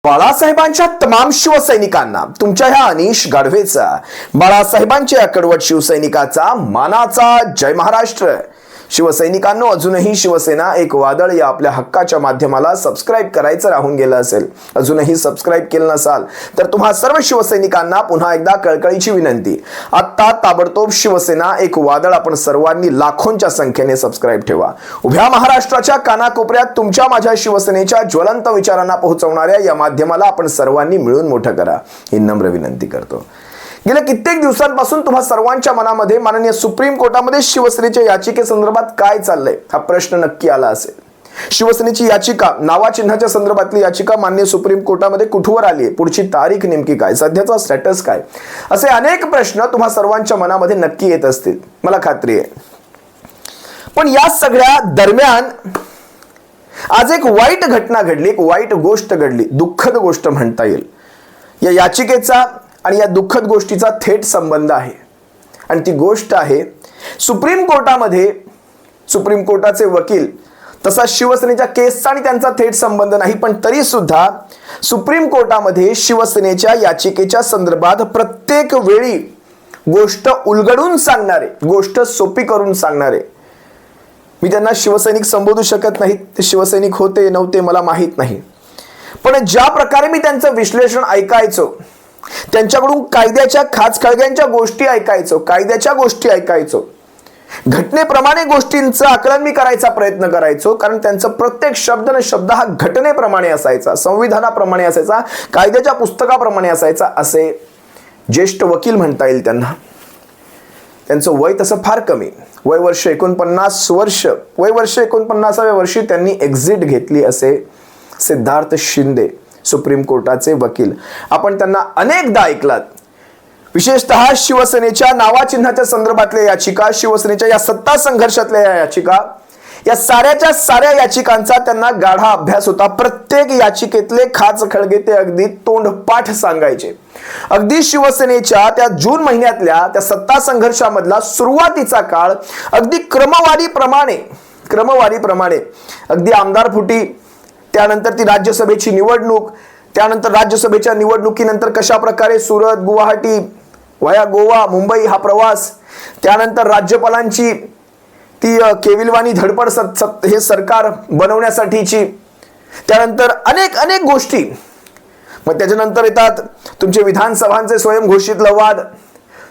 बाळासाहेबांच्या तमाम शिवसैनिकांना तुमच्या ह्या अनिश गाढवेचा, बाळासाहेबांच्या कडवट शिवसैनिकाचा मानाचा जय महाराष्ट्र. शिवसैनिकांनो, अजूनही शिवसेना एक वादळ या आपल्या हक्काच्या माध्यमाला सबस्क्राइब करायचं राहून गेलं असेल, अजूनही सबस्क्राइब केलं नसाल तर तुम्हा सर्व शिवसैनिकांना पुन्हा एकदा कळकळीची विनंती. आता ताबडतोब शिवसेना एक वादळ आपण सर्वांनी लाखोंच्या संख्येने सबस्क्राइब ठेवा. उभ्या महाराष्ट्राच्या कानाकोपऱ्यात तुमच्या माझ्या शिवसेनेच्या ज्वलंत विचारांना पोहोचवणाऱ्या या माध्यमाला आपण सर्वांनी मिळून मोठं करा, ही नम्र विनंती करतो. गेल्या कित्येक दिवसांपासून तुम्हा सर्वांच्या मनामध्ये माननीय सुप्रीम कोर्टामध्ये शिवसेनेच्या याचिकेसंदर्भात काय चाललंय हा प्रश्न नक्की आला असेल. शिवसेनेची याचिका, नावाचिन्हाच्या संदर्भातली याचिका माननीय सुप्रीम कोर्टामध्ये कुठवर आली आहे, पुढची तारीख नेमकी काय, सध्याचा स्टेटस काय, असे अनेक प्रश्न तुम्हा सर्वांच्या मनामध्ये नक्की येत असतील, मला खात्री आहे. पण या सगळ्या दरम्यान आज एक वाईट घटना घडली, एक वाईट गोष्ट घडली, दुःखद गोष्ट म्हणता येईल. या याचिकेचा आणि या दुःखद गोष्टीचा थेट संबंध आहे आणि ती गोष्ट आहे सुप्रीम कोर्टामध्ये सुप्रीम कोर्टाचे वकील, तसा शिवसेनेच्या केसचा आणि त्यांचा थेट संबंध नाही, पण तरी सुद्धा सुप्रीम कोर्टामध्ये शिवसेनेच्या याचिकेच्या संदर्भात प्रत्येक वेळी गोष्ट उलगडून सांगणारे, गोष्ट सोपी करून सांगणारे, मी त्यांना शिवसैनिक संबोधू शकत नाही, ते शिवसैनिक होते नव्हते मला माहित नाही, पण ज्या प्रकारे मी त्यांचं विश्लेषण ऐकायचो, त्यांच्याकडून कायद्याच्या खाचखळग्यांच्या गोष्टी ऐकायचो, कायद्याच्या गोष्टी ऐकायचो, घटनेप्रमाणे गोष्टींचं आकलन मी करायचा प्रयत्न करायचो, कारण त्यांचा प्रत्येक शब्द न शब्द हा घटनेप्रमाणे असायचा, संविधानाप्रमाणे असायचा, कायद्याच्या पुस्तकाप्रमाणे असायचा. असे ज्येष्ठ वकील म्हणता येईल त्यांना. त्यांचं वय तसं फार कमी, वय वर्ष 49 वर्ष, वय वर्ष 49व्या वर्षी त्यांनी एक्झिट घेतली. असे सिद्धार्थ शिंदे, सुप्रीम कोर्टाचे वकील. आपण त्यांना अनेकदा ऐकलात, विशेषतः शिवसेनेच्या नावाचिन्हाच्या संदर्भातल्या याचिका, शिवसेनेच्या या सत्ता संघर्षातल्या या याचिका, या साऱ्याच्या साऱ्या याचिकांचा त्यांना गाढा अभ्यास होता. प्रत्येक याचिकेतले खाच खळगे ते अगदी तोंडपाठ सांगायचे. अगदी शिवसेनेच्या त्या जून महिन्यातल्या त्या सत्ता संघर्षामधला सुरुवातीचा काळ अगदी क्रमवारीप्रमाणे अगदी आमदार फुटी, त्यानंतर ती राज्यसभेची निवडणूक, त्यानंतर राज्यसभेच्या निवडणुकीनंतर कशा प्रकारे सुरत, गुवाहाटी, वाया गोवा, मुंबई हा प्रवास, त्यानंतर राज्यपालांची ती केविलवाणी धडपड हे सरकार बनवण्यासाठीची, त्यानंतर अनेक गोष्टी. मग त्याच्यानंतर येतात तुमचे विधानसभांचे स्वयंघोषित लवाद,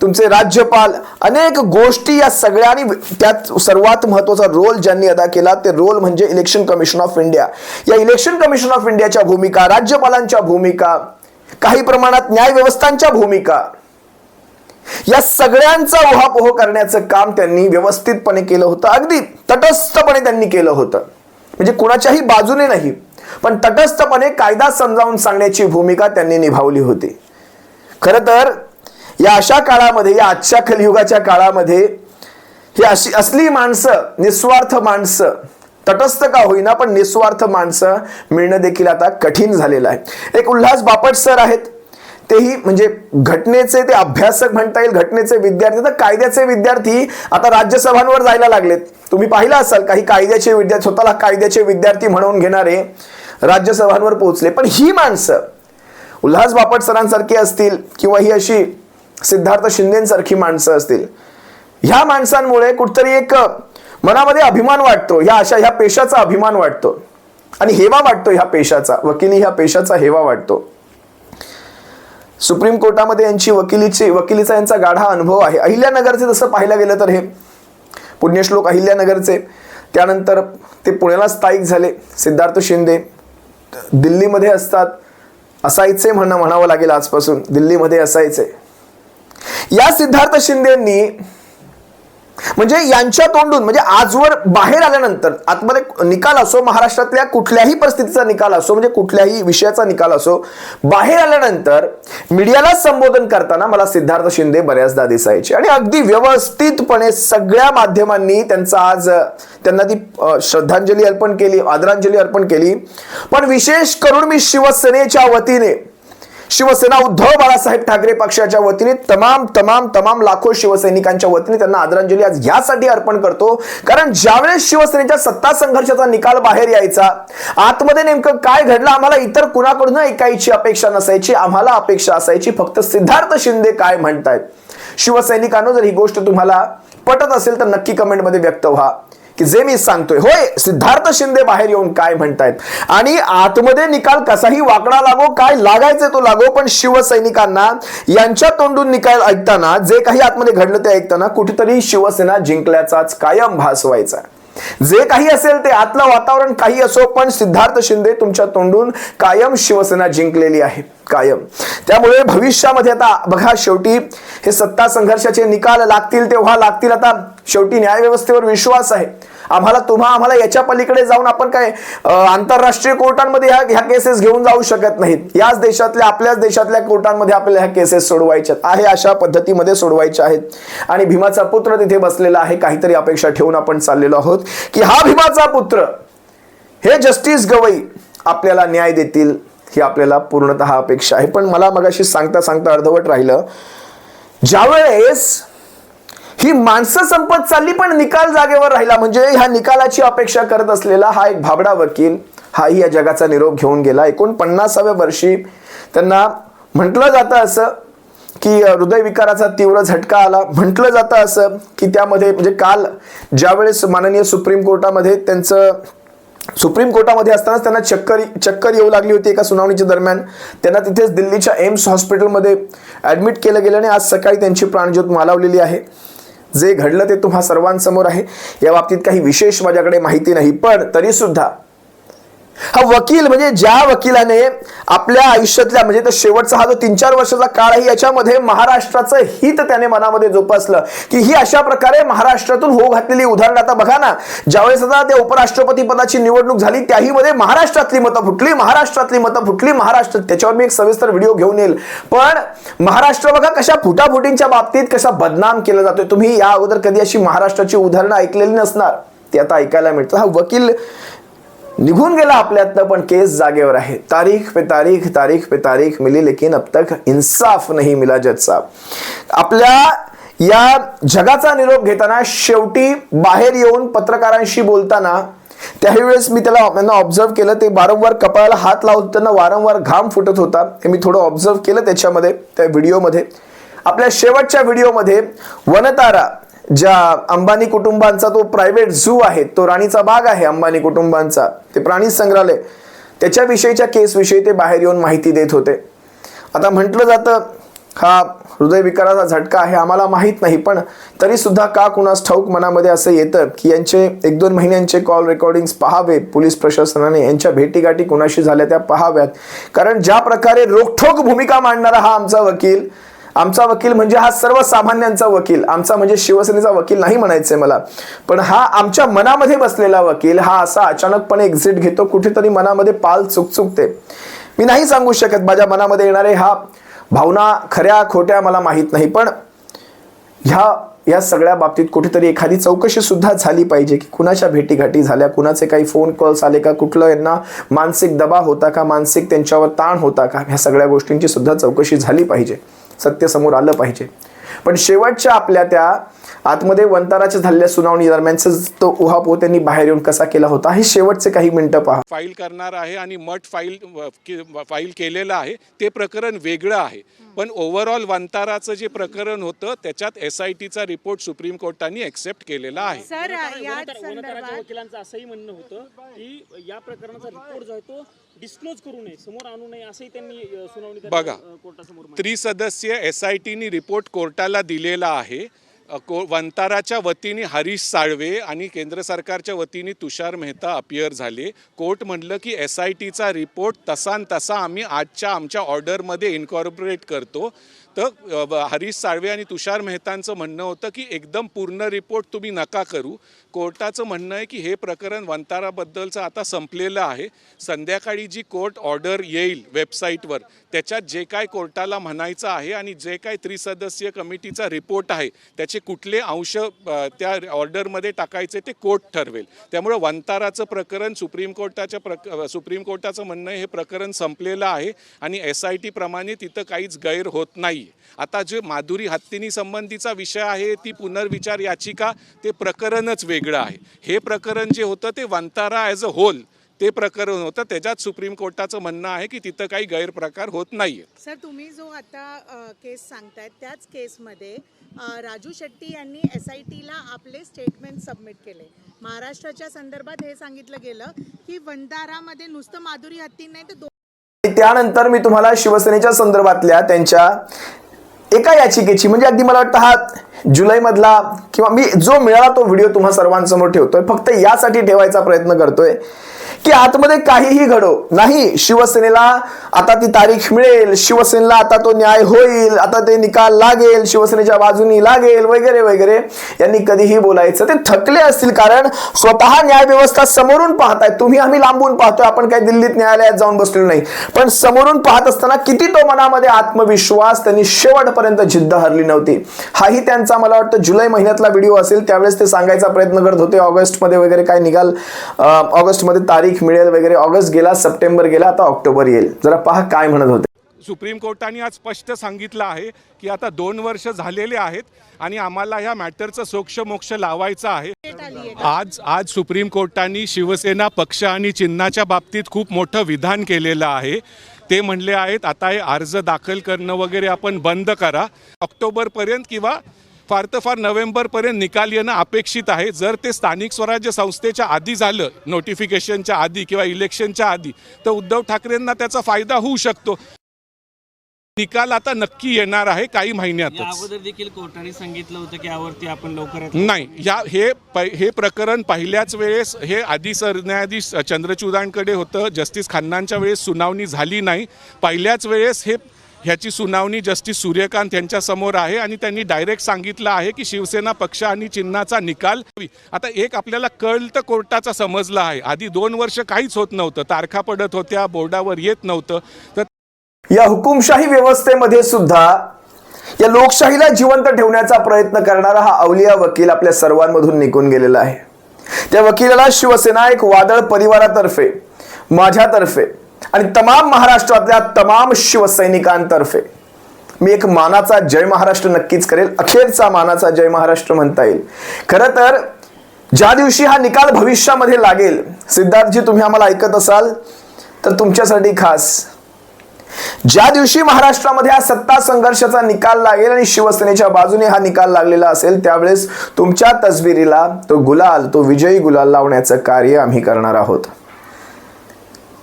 तुमचे राज्यपाल, अनेक गोष्टी. या सगळ्यांनी त्यात सर्वात महत्त्वाचा रोल ज्यांनी अदा केला ते रोल म्हणजे इलेक्शन कमिशन ऑफ इंडिया. या इलेक्शन कमिशन ऑफ इंडियाच्या भूमिका, राज्यपालांच्या भूमिका, काही प्रमाणात न्यायव्यवस्थांच्या भूमिका, या सगळ्यांचा उहापोह करण्याचं काम त्यांनी व्यवस्थितपणे केलं होतं, अगदी तटस्थपणे त्यांनी केलं होतं. म्हणजे कुणाच्याही बाजूने नाही, पण तटस्थपणे कायदा समजावून सांगण्याची भूमिका त्यांनी निभावली होती. खरं तर या अशा काळामध्ये, या आजच्या कलियुगाच्या काळामध्ये ही अशी असली माणसं, निस्वार्थ माणसं, तटस्थ का होईना पण निस्वार्थ माणसं मिळणं देखील आता कठीण झालेलं आहे. एक उल्हास बापट सर आहेत, तेही म्हणजे घटनेचे ते अभ्यासक म्हणता येईल, घटनेचे विद्यार्थी, तर कायद्याचे विद्यार्थी आता राज्यसभांवर जायला लागलेत. तुम्ही पाहिलं असाल, काही कायद्याचे विद्यार्थी, स्वतःला कायद्याचे विद्यार्थी म्हणून घेणारे राज्यसभांवर पोहोचले. पण ही माणसं उल्हास बापट सरांसारखी असतील किंवा ही अशी सिद्धार्थ शिंदेसारखी माणसं असतील, ह्या माणसांमुळे कुठतरी एक मनामध्ये अभिमान वाटतो, ह्या पेशाचा अभिमान वाटतो आणि हेवा वाटतो, ह्या पेशाचा, वकिली ह्या पेशाचा हेवा वाटतो. सुप्रीम कोर्टामध्ये यांची वकिलीचा यांचा गाढा अनुभव आहे. अहिल्यानगरचे तसं पाहायला गेलं तर हे पुण्यश्लोक अहिल्यानगरचे, त्यानंतर ते पुण्याला स्थायिक झाले. सिद्धार्थ शिंदे दिल्लीमध्ये असायचे म्हणावं लागेल, आजपासून दिल्लीमध्ये असायचे. या सिद्धार्थ शिंदेंनी म्हणजे यांच्या तोंडून, म्हणजे आजवर बाहेर आल्यानंतर, आतमध्ये निकाल असो, महाराष्ट्रातल्या कुठल्याही परिस्थितीचा निकाल असो, म्हणजे कुठल्याही विषयाचा निकाल असो, बाहेर आल्यानंतर मीडियाला संबोधन करताना मला सिद्धार्थ शिंदे बऱ्याचदा दिसायचे आणि अगदी व्यवस्थितपणे सगळ्या माध्यमांनी त्यांना ती श्रद्धांजली अर्पण केली, आदरांजली अर्पण केली. पण विशेष करून मी शिवसेनेच्या वतीने शिवसेना उद्धव बाळासाहेब ठाकरे पक्षाच्या वतीने तमाम लाखो शिवसैनिकांच्या वतीने त्यांना आदरांजली आज यासाठी अर्पण करतो, कारण ज्यावेळेस शिवसेनेच्या सत्ता संघर्षाचा निकाल बाहेर यायचा, आतमध्ये नेमकं काय घडलं आम्हाला इतर कुणाकडून ऐकायची अपेक्षा नसायची. आम्हाला अपेक्षा असायची फक्त सिद्धार्थ शिंदे काय म्हणतायत. शिवसैनिकांनो, जर ही गोष्ट तुम्हाला पटत असेल तर नक्की कमेंटमध्ये व्यक्त व्हा की जे मी सांगतोय होय, सिद्धार्थ शिंदे बाहेर येऊन काय म्हणतायत. आणि आतमध्ये निकाल कसाही वाकडा लागो, काय लागायचं तो लागो, पण शिवसैनिकांना यांच्या तोंडून निकाल ऐकताना, जे काही आतमध्ये घडलं ते ऐकताना कुठेतरी शिवसेना जिंकल्याचाच कायम भास व्हायचा. जे काही असेल ते आतलं वातावरण काही असो, पण सिद्धार्थ शिंदे तुमच्या तोंडून कायम शिवसेना जिंकलेली आहे, कायम. त्यामुळे भविष्यामध्ये आता बघा, शेवटी हे सत्ता संघर्षाचे निकाल लागतील तेव्हा लागतील. आता शेवटी न्यायव्यवस्थेवर विश्वास आहे आम्हाला याच्या पलीकडे जाऊन आपण काय आंतरराष्ट्रीय कोर्टांमध्ये ह्या केसेस घेऊन जाऊ शकत नाहीत. याच देशातल्या, आपल्याच देशातल्या कोर्टांमध्ये आपल्याला ह्या केसेस सोडवायच्या आहे, अशा पद्धतीमध्ये सोडवायच्या आहेत. आणि भीमाचा पुत्र तिथे बसलेला आहे. काहीतरी अपेक्षा ठेवून आपण चाललेलो आहोत की हा भीमाचा पुत्र, हे जस्टिस गवई आपल्याला न्याय देतील, ही आपल्याला पूर्णतः अपेक्षा आहे. पण मला मगाशी सांगता अर्धवट राहिलं, ज्यावेळेस ही माणसं संपत चालली पण निकाल जागेवर राहिला, म्हणजे ह्या निकालाची अपेक्षा करत असलेला हा एक भाबडा वकील, हाही या जगाचा निरोप घेऊन गेला. 49व्या वर्षी त्यांना म्हटलं जातं असं की हृदयविकाराचा तीव्र झटका आला. म्हटलं जातं असं की त्यामध्ये, म्हणजे काल ज्यावेळेस माननीय सुप्रीम कोर्टामध्ये असतानाच त्यांना चक्कर येऊ लागली होती एका सुनावणीच्या दरम्यान. त्यांना तिथेच दिल्लीच्या एम्स हॉस्पिटलमध्ये ऍडमिट केलं गेलं आणि आज सकाळी त्यांची प्राणज्योत मालवलेली आहे. जे घडलं ते तुम्हा सर्वांसमोर आहे. या बाबतीत काही विशेष माझ्याकडे माहिती नाही, पण तरी सुद्धा हा वकील, म्हणजे ज्या वकिलाने आपल्या आयुष्यातल्या, म्हणजे तर शेवटचा हा जो 3-4 वर्षाचा काळ आहे, याच्यामध्ये महाराष्ट्राचं हित त्याने मनामध्ये जोपासलं की ही अशा प्रकारे महाराष्ट्रातून होऊ घातलेली उदाहरण. आता बघा ना, ज्यावेळेस आता ते उपराष्ट्रपती पदाची निवडणूक झाली, त्याही मध्ये महाराष्ट्रातली मतं फुटली. महाराष्ट्र, त्याच्यावर मी एक सविस्तर व्हिडिओ घेऊन येईल. पण महाराष्ट्र बघा कशा फुटाफुटींच्या बाबतीत कसा बदनाम केला जातोय. तुम्ही या अगोदर कधी अशी महाराष्ट्राची उदाहरणं ऐकलेली नसणार, ते आता ऐकायला मिळतं. हा वकील निघून गेला आपल्यातनं, पण केस जागेवर आहे. तारीख पे तारीख मिली, लेकिन अब तक इंसाफ नहीं मिला जज साहब. आपल्या या जगाचा निरोप घेताना शेवटी बाहेर येऊन पत्रकारांशी बोलताना त्यावेळेस मी त्यांना ऑब्झर्व केलं, ते वारंवार कपाळाला हात लावत, त्यांना वारंवार घाम फुटत होता. हे मी थोडं ऑब्झर्व केलं त्याच्यामध्ये, त्या व्हिडिओमध्ये. आपल्या शेवटच्या व्हिडिओमध्ये वनतारा, ज्या अंबानी कुटुंबांचा तो प्रायव्हेट झू आहे, तो राणीचा बाग आहे अंबानी कुटुंबांचा, ते प्राणी संग्रहालय, त्याच्याविषयीच्या केसविषयी ते बाहेर येऊन माहिती देत होते. आता म्हटलं जातं हा हृदयविकाराचा झटका आहे, आम्हाला माहीत नाही, पण तरी सुद्धा का कुणास ठाऊक मनामध्ये असं येतं की यांचे 1-2 महिन्यांचे कॉल रेकॉर्डिंग्स पहावे पोलीस प्रशासनाने, यांच्या भेटीगाठी कुणाशी झाल्या त्या पहाव्यात. कारण ज्या प्रकारे रोखठोक भूमिका मांडणारा हा आमचा वकील म्हणजे हा सर्वसामान्यांचा वकील, आमचा म्हणजे शिवसेनेचा वकील नाही म्हणायचंय मला, पण हा आमच्या मनामध्ये बसलेला वकील, हा असा अचानकपणे एक्झिट घेतो, कुठेतरी मनामध्ये पाल चुकते. मी नाही सांगू शकत माझ्या मनामध्ये येणारे हा भावना खऱ्या खोट्या मला माहित नाही, पण या सगळ्या बाबतीत कुठेतरी एखादी चौकशी सुद्धा झाली पाहिजे की कुणाच्या भेटीगाठी झाल्या, कुणाचे काही फोन कॉल्स आले का, कुठलं यांना मानसिक दबाव होता का, मानसिक त्यांच्यावर ताण होता का, ह्या सगळ्या गोष्टींची सुद्धा चौकशी झाली पाहिजे, सत्य समोर आलं पाहिजे. पण शेवटच्या आपल्या त्या आतमध्ये वंताराच्या झालेल्या सुनावणी दरम्यानचा तो उहापोह त्यांनी बाहेर येऊन कसा केला होता, हे शेवटचे काही मिनिटं पहा. फाईल करणार आहे आणि मठ फाईल केलेलं आहे, ते प्रकरण वेगळं आहे. पण ओव्हरऑल वंताराचं जे प्रकरण होतं त्याच्यात SITचा रिपोर्ट सुप्रीम कोर्टाने एक्सेप्ट केलेला आहे. सर, याच संदर्भात वकिलांचं असंही म्हणणं होतं की या प्रकरणाचा रिपोर्ट जो आहे तो डिस्क्लोज करू नये, समोर आणू नये, असंही त्यांनी सुनावणी बघा, कोर्टासमोर त्रिसदस्यीय SITने रिपोर्ट कोर्टाला दिलेला आहे. वंताराच्या वतीने हरीश साळवे आणि केंद्र सरकारच्या वतीने तुषार मेहता अपियर झाले. कोर्ट म्हणलं की SITचा रिपोर्ट तसा आम्ही आजच्या आमच्या ऑर्डरमध्ये इन्कॉर्पोरेट करतो. तर हरीश साळवे आणि तुषार मेहतांचं म्हणणं होतं की एकदम पूर्ण रिपोर्ट तुम्ही नका करू. कोर्टाचं म्हणणं आहे की हे प्रकरण वंताराबद्दलचं आता संपलेलं आहे. संध्याकाळी जी कोर्ट ऑर्डर येईल वेबसाईटवर त्याच्यात जे काय कोर्टाला म्हणायचं आहे आणि जे काय त्रिसदस्यीय कमिटीचा रिपोर्ट आहे त्याचे कुठले अंश त्या ऑर्डरमध्ये टाकायचे ते कोर्ट ठरवेल. त्यामुळे वंताराचं प्रकरण सुप्रीम कोर्टाचं म्हणणं आहे हे प्रकरण संपलेलं आहे आणि SIT प्रमाणे तिथं काहीच गैर होत नाही. आता जे माधुरी हत्तीनी संबंधीचा विषय आहे ती पुनर्विचार याचिका ते प्रकरणच वेगळं आहे. हे प्रकरण जे होतं ते वंतारा ॲज अ होल ते प्रकरण होतं. त्याच्यात सुप्रीम कोर्टाचं म्हणणं आहे की तिथं काही गैरप्रकार होत नाहीये. सर तुम्ही जो आता केस सांगतायत त्याच केसमध्ये राजू शेट्टी यांनी SITला आपले स्टेटमेंट सबमिट केले. महाराष्ट्राच्या संदर्भात हे सांगितलं गेलं की वंतारामध्ये नुसतं माधुरी हत्ती नाही तर त्यानंतर मी तुम्हाला शिवसेनेच्या संदर्भातल्या त्यांच्या एका याचिकेची म्हणजे अगदी मला वाटतं हा जुलैमधला किंवा मी जो मिळाला तो व्हिडिओ तुम्हा सर्वांसमोर ठेवतोय फक्त यासाठी ठेवायचा प्रयत्न करतोय की आतमध्ये काहीही घडो नाही. शिवसेनेला आता ती तारीख मिळेल, शिवसेनेला आता तो न्याय होईल, आता ते निकाल लागेल, शिवसेनेच्या बाजूनी लागेल वगैरे वगैरे यांनी कधीही बोलायचं. ते थकले असतील कारण स्वतः न्याय व्यवस्था समोरून पाहताय. तुम्ही आम्ही लांबून पाहतोय, आपण काही दिल्लीत न्यायालयात जाऊन बसलेलो नाही, पण समोरून पाहत असताना किती तो मनामध्ये आत्मविश्वास, त्यांनी शेवटपर्यंत जिद्द हरली नव्हती. हाही त्यांचा मला वाटतं जुलै महिन्यातला व्हिडिओ असेल. त्यावेळेस ते सांगायचा प्रयत्न करत होते ऑगस्टमध्ये वगैरे काय निकाल, ऑगस्टमध्ये तारीख मिळेल वगैरे. ऑगस्ट गेला, सप्टेंबर गेला, आता ऑक्टोबर येईल. जरा पहा काय म्हणत होते. सुप्रीम कोर्टाने आज स्पष्ट सांगितलं आहे की आता 2 वर्ष झालेले आहेत आणि आम्हाला ह्या मॅटरचं सोक्ष लावायचं आहे. आज सुप्रीम कोर्टाने शिवसेना पक्ष आणि चिन्हाच्या बाबतीत खूप मोठं विधान केलेलं आहे. ते म्हणले आहेत आता हे अर्ज दाखल करणं वगैरे आपण बंद करा. ऑक्टोबरपर्यंत किंवा फार तर फार नोव्हेंबरपर्यंत निकाल येणं अपेक्षित आहे. जर ते स्थानिक स्वराज्य संस्थेच्या आधी झालं, नोटिफिकेशनच्या आधी किंवा इलेक्शनच्या आधी, तर उद्धव ठाकरेंना त्याचा फायदा होऊ शकतो. निकाल आता नक्की येणार आहे काही महिन्यातच. अगोदर देखील कोर्टाने सांगितलं होतं की यावरती आपण लवकरात नाही. हे प्रकरण पहिल्याच वेळेस हे आधी सरन्यायाधीश चंद्रचूडांकडे होतं. जस्टिस खन्नांच्या वेळेस सुनावणी झाली नाही. पहिल्याच वेळेस ह्याची सुनावणी जस्टिस सूर्यकांत यांच्या समोर आहे आणि त्यांनी डायरेक्ट सांगितलं आहे की शिवसेना पक्ष आणि चिन्हाचा निकाल. आता एक आपल्याला कळतं कोर्टाचा समजला आहे. आधी 2 वर्ष काहीच होत नव्हतं, तारखा पडत होत्या, बोर्डावर येत नव्हतं. तर या हुकुमशाही व्यवस्थेमध्ये सुद्धा या लोकशाहीला जिवंत ठेवण्याचा प्रयत्न करणारा हा अवलिया वकील आपल्या सर्वांमधून निघून गेलेला आहे. त्या वकिलाला शिवसेना एक वादळ परिवारातर्फे, माझ्यातर्फे आणि तमाम महाराष्ट्रातल्या तमाम शिवसैनिकांतर्फे मी एक मानाचा जय महाराष्ट्र नक्कीच करेल. अखेरचा मानाचा जय महाराष्ट्र म्हणता येईल. खरं तर ज्या दिवशी हा निकाल भविष्यामध्ये लागेल, सिद्धार्थजी तुम्ही आम्हाला ऐकत असाल तर तुमच्यासाठी खास, ज्या दिवशी महाराष्ट्रामध्ये हा सत्ता संघर्षाचा निकाल लागेल आणि शिवसेनेच्या बाजूने हा निकाल लागलेला असेल, त्यावेळेस तुमच्या तसबिरीला तो गुलाल, तो विजयी गुलाल लावण्याचं कार्य आम्ही करणार आहोत.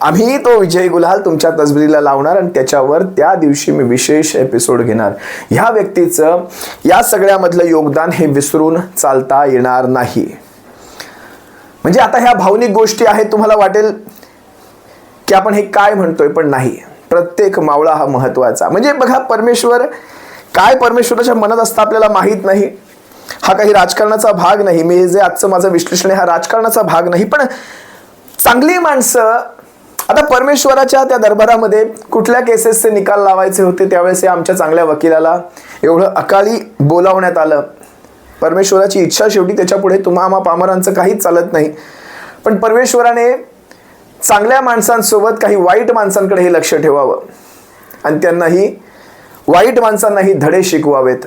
आम्ही तो विजयी गुलाल तुमच्या तसबिरीला लावणार आणि त्याच्यावर त्या दिवशी मी विशेष एपिसोड घेणार. ह्या व्यक्तीचं या सगळ्यामधलं योगदान हे विसरून चालता येणार नाही. म्हणजे आता ह्या भावनिक गोष्टी आहेत, तुम्हाला वाटेल की आपण हे काय म्हणतोय, पण नाही. प्रत्येक मावळा हा महत्वाचा. म्हणजे बघा, परमेश्वर काय परमेश्वराच्या मनात असतं आपल्याला माहीत नाही. हा काही राजकारणाचा भाग नाही. मी जे आजचं माझं विश्लेषण आहे हा राजकारणाचा भाग नाही. पण चांगली माणसं, आता परमेश्वराच्या त्या दरबारामध्ये कुठल्या केसेसचे निकाल लावायचे होते त्यावेळेस आमच्या चांगल्या वकिलाला एवढं अकाली बोलावण्यात आलं. परमेश्वराची इच्छा, शेवटी त्याच्या पुढे तुम्हा पामरांचं काहीच चालत नाही. पण परमेश्वराने चांगल्या माणसांसोबत काही वाईट माणसांकडे लक्ष ठेवावं आणि त्यांनाही, वाईट माणसांनाही धडे शिकवावेत,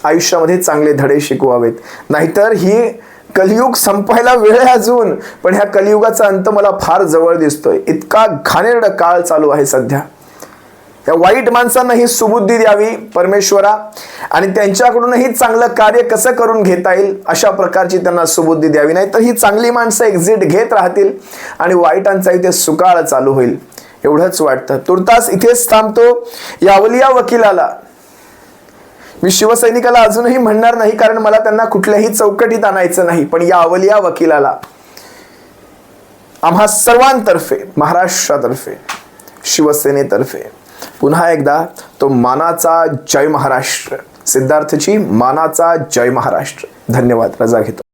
आयुष्यामध्ये चांगले धडे शिकवावेत. नाहीतर ही कलियुग संपायला वेळ आहे अजून, पण ह्या कलियुगाचा अंत मला फार जवळ दिसतोय. इतका घाणेरडा काळ चालू आहे सध्या. या वाईट माणसांनाही सुबुद्धी द्यावी परमेश्वरा आणि त्यांच्याकडूनही चांगलं कार्य कसं करून घेता येईल अशा प्रकारची त्यांना सुबुद्धी द्यावी. नाही तर ही चांगली माणसं एक्झिट घेत राहतील आणि वाईटांचा इथे सुकाळ चालू होईल, एवढंच वाटतं. तुर्तास इथेच थांबतो. या अवलिया वकिलाला मी शिवसैनिकाला अजूनही म्हणणार नाही, कारण मला त्यांना कुठल्याही चौकटीत आणायचं नाही. पण या अवलिया वकिलाला आम्हा सर्वांतर्फे, महाराष्ट्रातर्फे, शिवसेनेतर्फे पुन्हा एकदा तो मानाचा जय महाराष्ट्र, सिद्धार्थची मानाचा जय महाराष्ट्र. धन्यवाद. रजा घेतो.